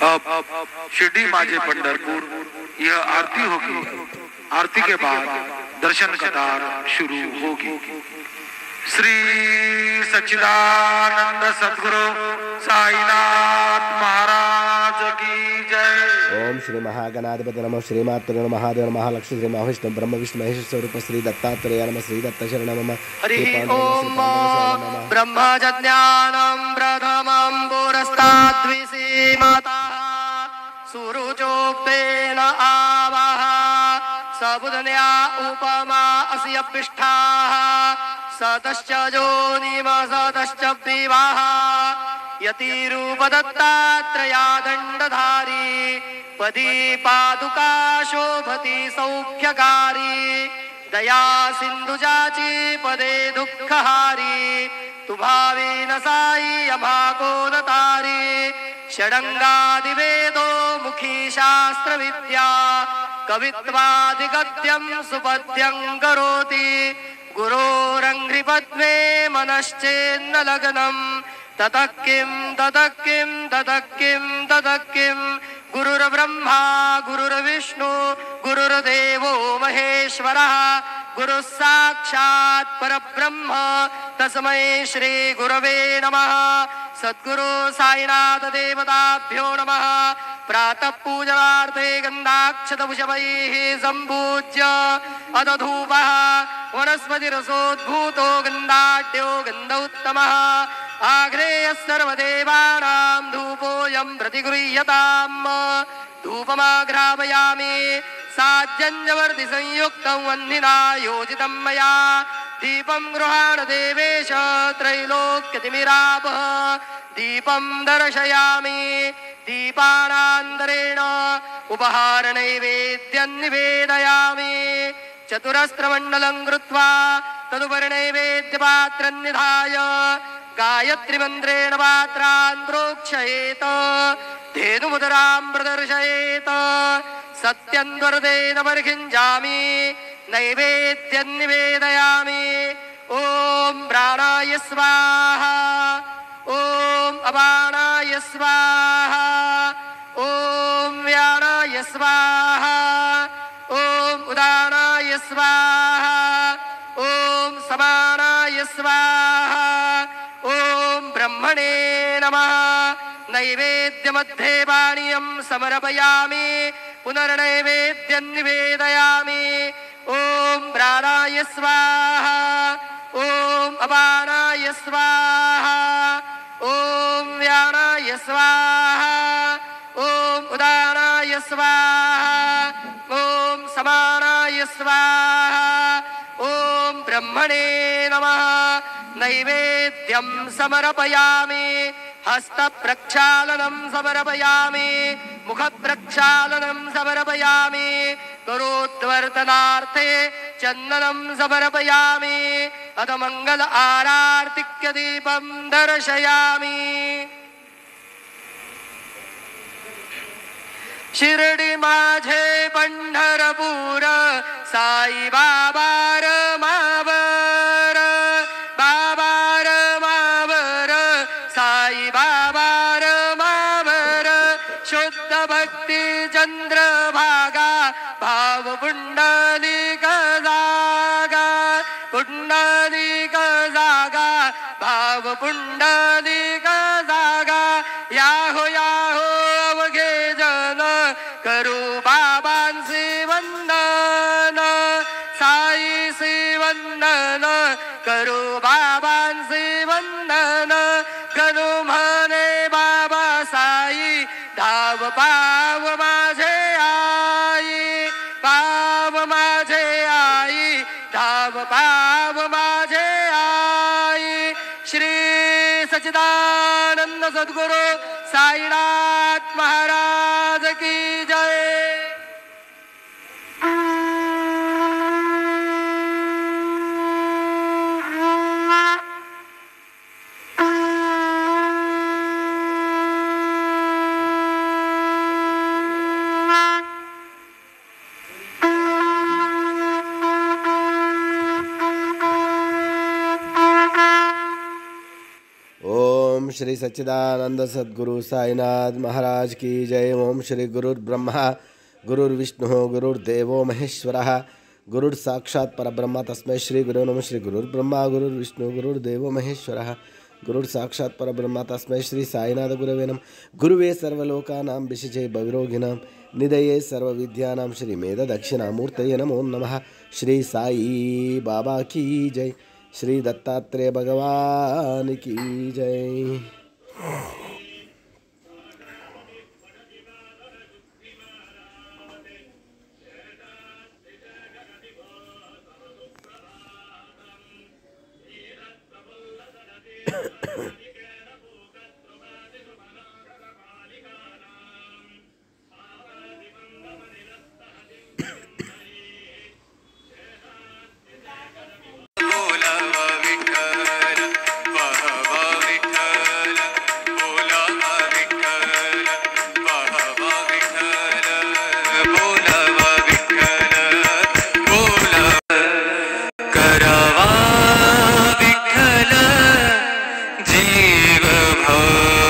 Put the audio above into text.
अब शिरडी माझे पंढरपुर यह आरती होगी। आरती के बाद दर्शन कतार शुरू होगी। श्री सच्चिदानंद सद्गुरु साईनाथ महाराज की जय। ओम श्री महागणाधिपति नमः। श्रीमातृ महादेव नमः। लक्ष्मी श्री महाविष्णु ब्रह्म विष्णु महेश स्वरूप श्री दत्तात्रेय नमः। श्री दत्त शरण नमः। हरि ओम ब्रह्मज्ञानं प्रथमं पुरस्ताद्विसीमतः सुरुचोक्तेन आवः सबुधन्या उपमा अस्य पिष्ठाः सतश्च योनिमसतश्च विवाह यतिरूपदत्तात्रया दण्डधारी पदी पादुका शोभति सौख्यकारी दया सिंधुजाची पदे दुःखहारी तुभावी न साई अभाको न तारी षडंगादिवेदो मुखी शास्त्र विद्या कवित्वादिगद्यं सुपद्यं करोति गुरोरङ्घ्रिपद्मे मनश्चेन्न लग्नं ततः किं गुरुर्ब्रह्मा गुरुर्विष्णु गुरुर्देवो महेश्वरः गुरुः साक्षात् परब्रह्म तस्मै श्री गुरवे नमः। सद्गुरु साईनाथ देवताभ्यो नमः। प्रातः पूजनार्थे गन्धाक्षतभुषवैः सम्पूज्य अदधूपः वनस्पतिरसोद्भूतो गन्धाढ्यो गन्धोत्तमः आग्नेयः सर्वदेवानां धूपोऽयं प्रतिगृह्यताम्। धूपमाघ्रापयामि साज्जन्यवर्ति संयुक्तं वह्निना योजितं मया दीपं गृहाण देवेश त्रैलोक्यतिमिरापः दीपं दर्शयामि दीपानान्तरेण उपहारनैवेद्यं निवेदयामि चतुरस्रमण्डलं कृत्वा तदुपरि नैवेद्यपात्रं निधाय गायत्रीमन्त्रेण पात्रान् प्रोक्षयेत धेनुमुदरां प्रदर्शयेत सत्यं वरदेन परिखिञ्जामि नैवेद्यं निवेदयामि। ॐ प्राणाय स्वाहा ॐ अपानाय स्वाहा ॐ व्यानाय स्वाहा ॐ उदानाय स्वाहा ॐ समानाय स्वाहा ॐ ब्रह्मणे नमः। नैवेद्यमध्ये पानीयं समर्पयामि पुनर्नैवेद्यं निवेदयामि। ॐ प्राणाय स्वाहा ॐ अपानाय स्वाहा ॐ व्यानाय स्वाहा ॐ उदानाय स्वाहा ॐ समानाय स्वाहा ॐ ब्रह्मणे नमः। नैवेद्यं समर्पयामि हस्तप्रक्षालनं समर्पयामि मुखप्रक्षालनं समर्पयामि करोद्वर्तनार्थे चन्दनं समर्पयामि अथ मंगल आरार्तिक्य दीपं दर्शयामि। शिर्डी माझे पंढरपूर साई बाबा रमावर बाबा रमावर साई बाबा रमावर शुद्ध भक्ती चंद्रभागा भाव पुंडलिक जागा पुंडलिक जागा भाव पुंडलिक जागा याहो याहो अवघे जन करू बाबांचे वंदन साईचे वंदन करू बाबांचे वंदन गणू म्हणे बाबा साई धाव पाव माझे आई पाव माझे आई धाव पाव माझे आई। श्री सच्चिदानंद सद्गुरु साईनाथ महाराज की जय। श्री सच्चिदानंद सद्गुरु साईनाथ महाराज की जय। ओम श्री गुरुर्ब्रह्मा गुरुर्विष्णु गुरुर्देवो महेश्वरः गुरुर् साक्षात् परब्रह्म तस्मै श्री गुरु नमः। श्री गुरुर्ब्रह्मा गुरुर्विष्णु गुरुर्देवो महेश्वरः गुरुर् साक्षात् परब्रह्म तस्मै श्री साईनाथ गुरवे नमः। गुरुवे सर्वलोकानां विशिचे भविरोगिणां निधये सर्वविद्यानां श्री मेध दक्षिणामूर्तये नमो नमः। श्री साई बाबा की जय। श्री दत्तात्रेय भगवान की जय। करावा। जीव भाव